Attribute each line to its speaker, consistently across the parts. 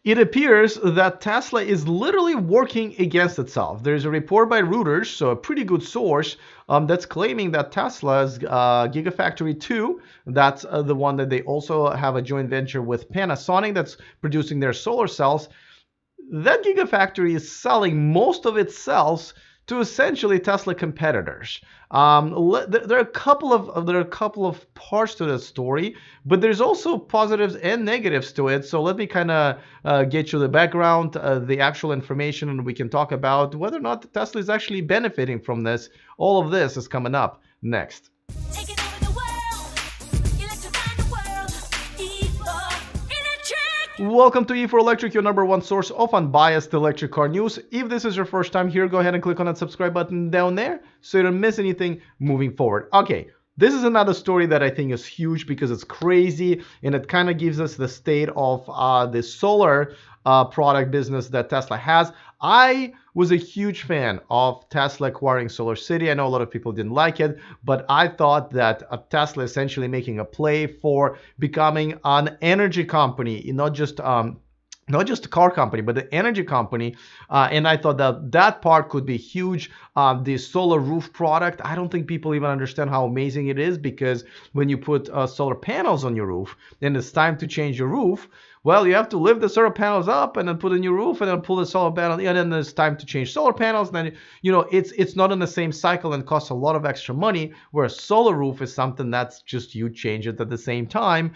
Speaker 1: It appears that Tesla is literally working against itself. There's a report by Reuters, so a pretty good source, that's claiming that Tesla's Gigafactory 2, that's the one that they also have a joint venture with Panasonic that's producing their solar cells, that Gigafactory is selling most of its cells to essentially Tesla competitors. There are a couple of parts to the story, but there's also positives and negatives to it. So let me kind of get you the background, the actual information, and we can talk about whether or not Tesla is actually benefiting from this. All of this is coming up next. Taking over the world, electrifying the world, E4 Electric. Welcome to E4 Electric, your number one source of unbiased electric car news. If this is your first time here, go ahead and click on that subscribe button down there so you don't miss anything moving forward. Okay, this is another story that I think is huge because it's crazy and it kind of gives us the state of the solar product business that Tesla has. I was a huge fan of Tesla acquiring SolarCity. I know a lot of people didn't like it, but I thought that Tesla essentially making a play for becoming an energy company, not just a car company, but the energy company. And I thought that that part could be huge. The solar roof product, I don't think people even understand how amazing it is, because when you put solar panels on your roof and it's time to change your roof, well, you have to lift the solar panels up and then put a new roof and then pull the solar panel, and then there's time to change solar panels. And then, it's not in the same cycle and costs a lot of extra money, where a solar roof is something that's just you change it at the same time.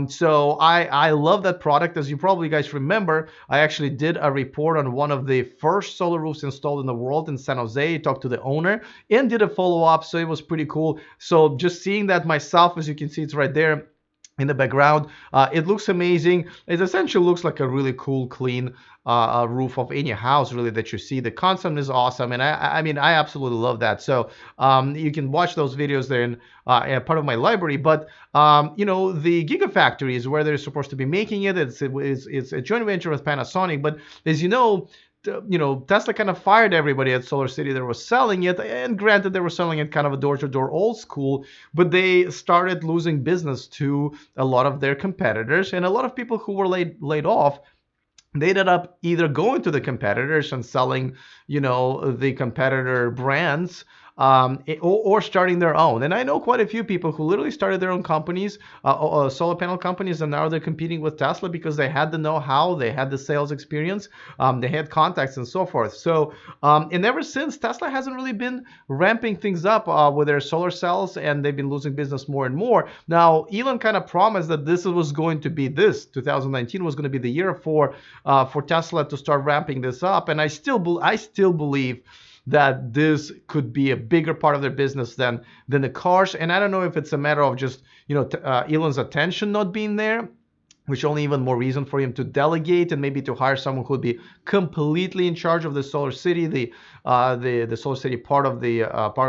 Speaker 1: So I love that product. As you probably guys remember, I actually did a report on one of the first solar roofs installed in the world in San Jose, talked to the owner and did a follow-up. So it was pretty cool. So just seeing that myself, as you can see, it's right there in the background. It looks amazing. It essentially looks like a really cool, clean roof of any house, really, that you see. The concept is awesome, and I mean, I absolutely love that. So you can watch those videos there in part of my library. But the Gigafactory is where they're supposed to be making it. It's a joint venture with Panasonic. But as you know, Tesla kind of fired everybody at SolarCity that was selling it, and granted, they were selling it kind of a door-to-door old school, but they started losing business to a lot of their competitors, and a lot of people who were laid off, they ended up either going to the competitors and selling, the competitor brands, or starting their own. And I know quite a few people who literally started their own companies, solar panel companies, and now they're competing with Tesla because they had the know-how, they had the sales experience, they had contacts and so forth. So, and ever since, Tesla hasn't really been ramping things up with their solar cells, and they've been losing business more and more. Now, Elon kind of promised that this was going to be 2019 was going to be the year for Tesla to start ramping this up, and I still believe that this could be a bigger part of their business than the cars. And I don't know if it's a matter of just Elon's attention not being there, which only even more reason for him to delegate and maybe to hire someone who would be completely in charge of the SolarCity, the SolarCity part of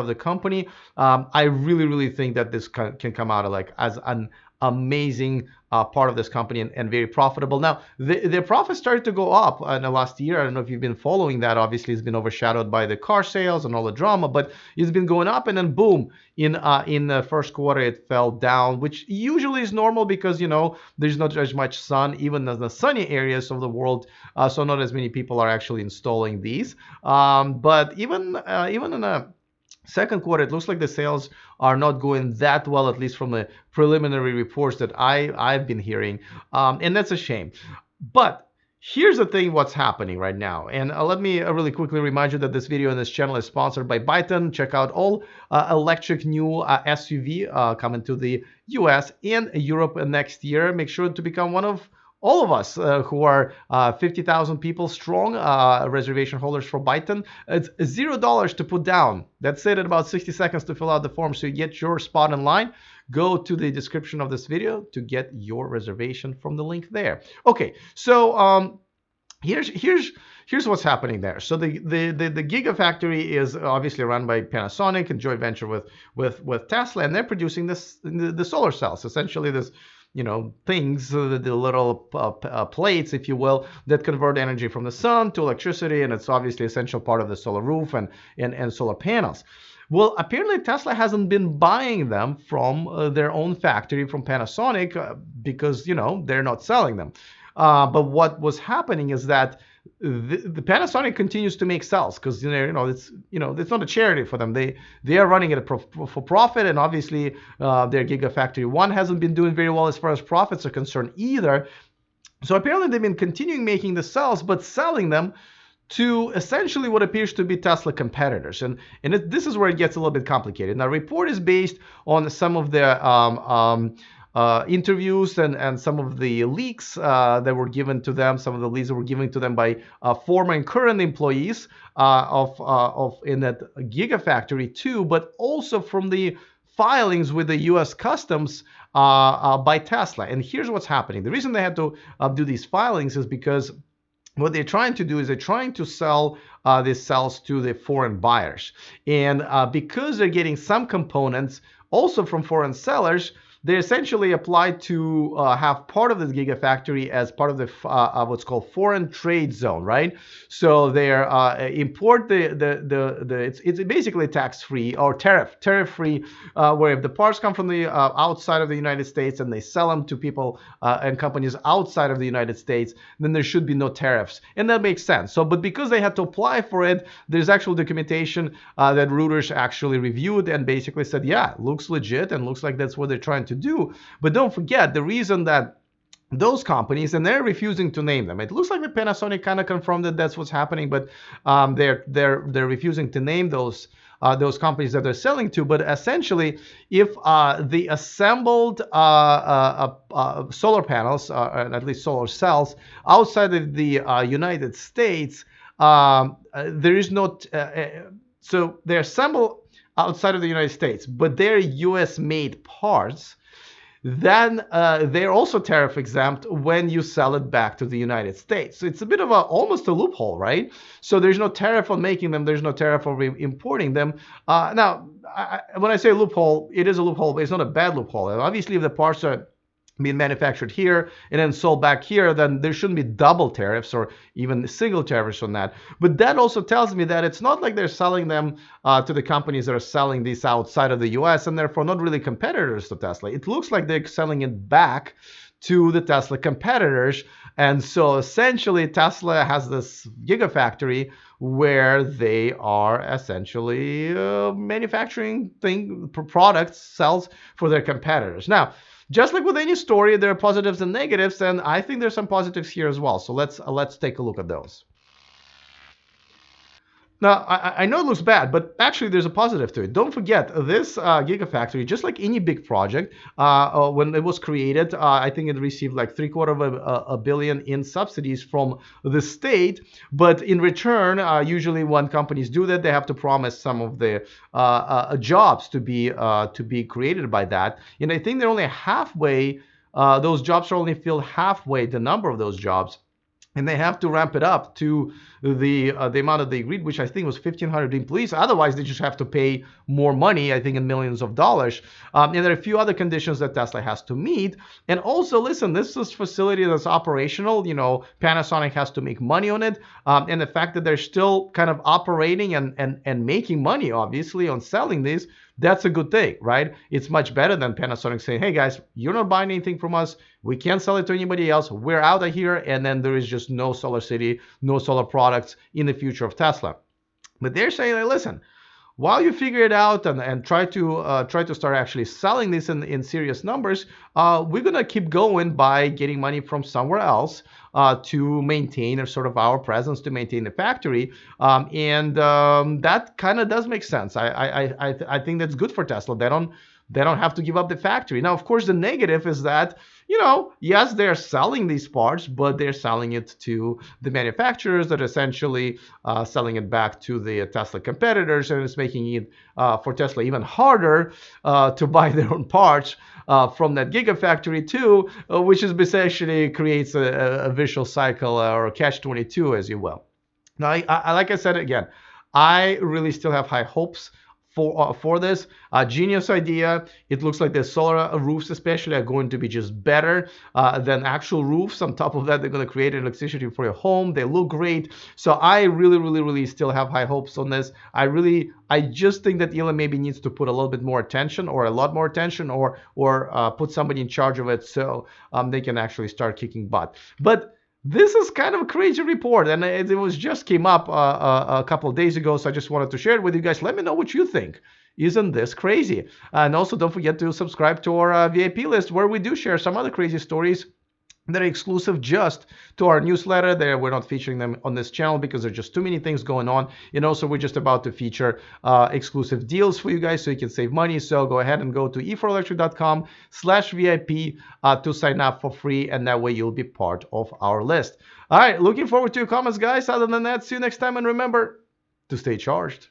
Speaker 1: the company. I really think that this can come out as an amazing part of this company and very profitable. Now, their profits started to go up in the last year. I don't know if you've been following that. Obviously, it's been overshadowed by the car sales and all the drama, but it's been going up, and then boom, in the first quarter, it fell down, which usually is normal because, there's not as much sun, even in the sunny areas of the world, so not as many people are actually installing these. But even in a second quarter, it looks like the sales are not going that well, at least from the preliminary reports that I've been hearing, and that's a shame. But here's the thing, what's happening right now. And let me really quickly remind you that this video and this channel is sponsored by Byton. Check out all electric new SUV coming to the US and Europe next year. Make sure to become one of all of us who are 50,000 people strong, reservation holders for Byton. It's $0 to put down. That's it, in about 60 seconds to fill out the form so you get your spot in line. Go to the description of this video to get your reservation from the link there. Okay, so here's what's happening there. So the Gigafactory is obviously run by Panasonic and joint venture with Tesla, and they're producing the solar cells, essentially this things, the little plates, if you will, that convert energy from the sun to electricity, and it's obviously an essential part of the solar roof and solar panels. Well, apparently Tesla hasn't been buying them from their own factory from Panasonic because, they're not selling them. But what was happening is that the Panasonic continues to make cells because it's not a charity for them. They are running it for profit, and obviously their Gigafactory 1 hasn't been doing very well as far as profits are concerned either. So apparently they've been continuing making the cells, but selling them to essentially what appears to be Tesla competitors. And this is where it gets a little bit complicated. Now, report is based on some of the interviews and some of the leaks that were given to them, some of the leads that were given to them by former and current employees of in that Gigafactory too, but also from the filings with the U.S. Customs by Tesla. And here's what's happening. The reason they had to do these filings is because what they're trying to do is they're trying to sell these cells to the foreign buyers. And because they're getting some components also from foreign sellers, they essentially applied to have part of the Gigafactory as part of the what's called foreign trade zone, right? So they import it's basically tax-free or tariff-free, where if the parts come from the outside of the United States and they sell them to people and companies outside of the United States, then there should be no tariffs, and that makes sense. So, but because they had to apply for it, there's actual documentation that Reuters actually reviewed and basically said, yeah, looks legit and looks like that's what they're trying to do. But don't forget the reason that those companies, and they're refusing to name them. It looks like the Panasonic kind of confirmed that that's what's happening, but they're refusing to name those companies that they're selling to. But essentially, if the assembled solar panels, and at least solar cells, outside of the United States, there is no. So they're assembled outside of the United States, but they're U.S. made parts, then they're also tariff exempt when you sell it back to the United States. So it's a bit of almost a loophole, right? So there's no tariff on making them, there's no tariff on importing them. Now, when I say loophole, it is a loophole, but it's not a bad loophole. And obviously, if the parts are being manufactured here and then sold back here, then there shouldn't be double tariffs or even single tariffs on that. But that also tells me that it's not like they're selling them to the companies that are selling these outside of the US and therefore not really competitors to Tesla. It looks like they're selling it back to the Tesla competitors. And so essentially Tesla has this Gigafactory where they are essentially manufacturing products, cells for their competitors. Now, just like with any story, there are positives and negatives, and I think there's some positives here as well. So let's take a look at those. Now, I know it looks bad, but actually there's a positive to it. Don't forget, this Gigafactory, just like any big project, when it was created, I think it received like $750 million in subsidies from the state. But in return, usually when companies do that, they have to promise some of the jobs to be created by that. And I think they're only halfway. Those jobs are only filled halfway, the number of those jobs. And they have to ramp it up to the amount that they agreed, which I think was 1,500 employees. Otherwise, they just have to pay more money, I think in millions of dollars. And there are a few other conditions that Tesla has to meet. And also, listen, this is a facility that's operational. Panasonic has to make money on it. And the fact that they're still kind of operating and making money, obviously, on selling these, that's a good thing, right? It's much better than Panasonic saying, hey guys, you're not buying anything from us. We can't sell it to anybody else. We're out of here. And then there is just no Solar City, no solar products in the future of Tesla. But they're saying, like, listen, while you figure it out and try to start actually selling this in serious numbers, we're gonna keep going by getting money from somewhere else to maintain sort of our presence, to maintain the factory, and that kind of does make sense. I think that's good for Tesla. They don't have to give up the factory. Now, of course, the negative is that, yes, they're selling these parts, but they're selling it to the manufacturers that are essentially selling it back to the Tesla competitors, and it's making it for Tesla even harder to buy their own parts from that Gigafactory too, which is essentially creates a vicious cycle or a catch-22, as you will. Now, like I said again, I really still have high hopes for this. Genius idea. It looks like the solar roofs especially are going to be just better than actual roofs. On top of that, they're going to create electricity for your home. They look great. So I really still have high hopes on this. I just think that Elon maybe needs to put a little bit more attention, or a lot more attention, or put somebody in charge of it, so they can actually start kicking butt. But this is kind of a crazy report, and it was just came up a couple of days ago, so I just wanted to share it with you guys. Let me know what you think. Isn't this crazy? And also, don't forget to subscribe to our VIP list, where we do share some other crazy stories that are exclusive just to our newsletter. There, we're not featuring them on this channel because there's just too many things going on. And also, we're just about to feature exclusive deals for you guys so you can save money. So go ahead and go to e4electric.com/VIP to sign up for free, and that way you'll be part of our list. All right, looking forward to your comments, guys. Other than that, see you next time, and remember to stay charged.